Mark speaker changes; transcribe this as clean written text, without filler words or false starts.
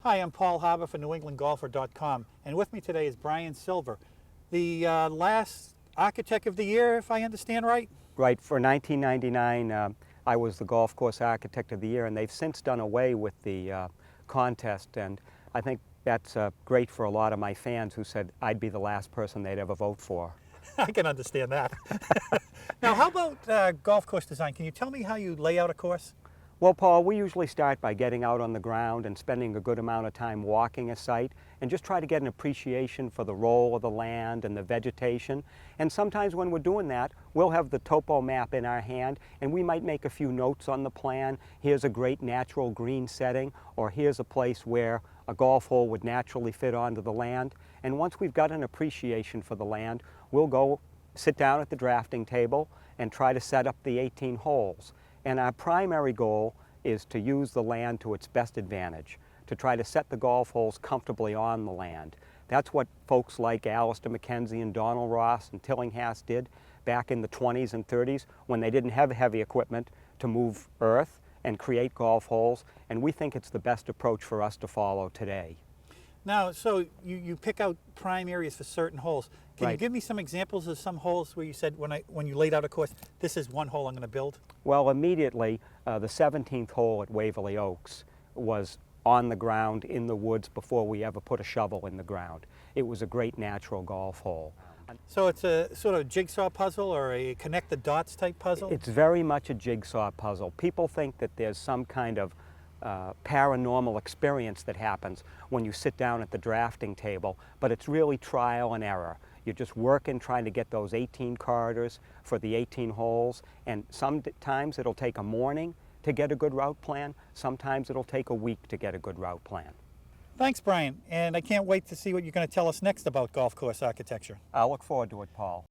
Speaker 1: Hi, I'm Paul Harber for NewEnglandGolfer.com, and with me today is Brian Silva, the last Architect of the Year, if I understand right?
Speaker 2: Right, for 1999, I was the Golf Course Architect of the Year, and they've since done away with the contest, and I think that's great for a lot of my fans who said I'd be the last person they'd ever vote for.
Speaker 1: I can understand that. Now, how about golf course design? Can you tell me how you lay out a course?
Speaker 2: Well, Paul, we usually start by getting out on the ground and spending a good amount of time walking a site and just try to get an appreciation for the role of the land and the vegetation. And sometimes when we're doing that, we'll have the topo map in our hand and we might make a few notes on the plan. Here's a great natural green setting, or here's a place where a golf hole would naturally fit onto the land. And once we've got an appreciation for the land, we'll go sit down at the drafting table and try to set up the 18 holes. And our primary goal is to use the land to its best advantage, to try to set the golf holes comfortably on the land. That's what folks like Alistair McKenzie and Donald Ross and Tillinghast did back in the 20s and 30s when they didn't have heavy equipment to move earth and create golf holes, and we think it's the best approach for us to follow today.
Speaker 1: Now, so you pick out prime areas for certain holes. Can you
Speaker 2: Right.
Speaker 1: give me some examples of some holes where you said, when you laid out a course, this is one hole I'm going to build?
Speaker 2: Well, immediately, the 17th hole at Waverly Oaks was on the ground in the woods before we ever put a shovel in the ground. It was a great natural golf hole.
Speaker 1: So it's a sort of jigsaw puzzle or a connect the dots type puzzle?
Speaker 2: It's very much a jigsaw puzzle. People think that there's some kind of paranormal experience that happens when you sit down at the drafting table, but it's really trial and error. You're just working, trying to get those 18 corridors for the 18 holes, and sometimes it'll take a morning to get a good route plan, sometimes it'll take a week to get a good route plan.
Speaker 1: Thanks, Brian, and I can't wait to see what you're going to tell us next about golf course architecture.
Speaker 2: I look forward to it, Paul.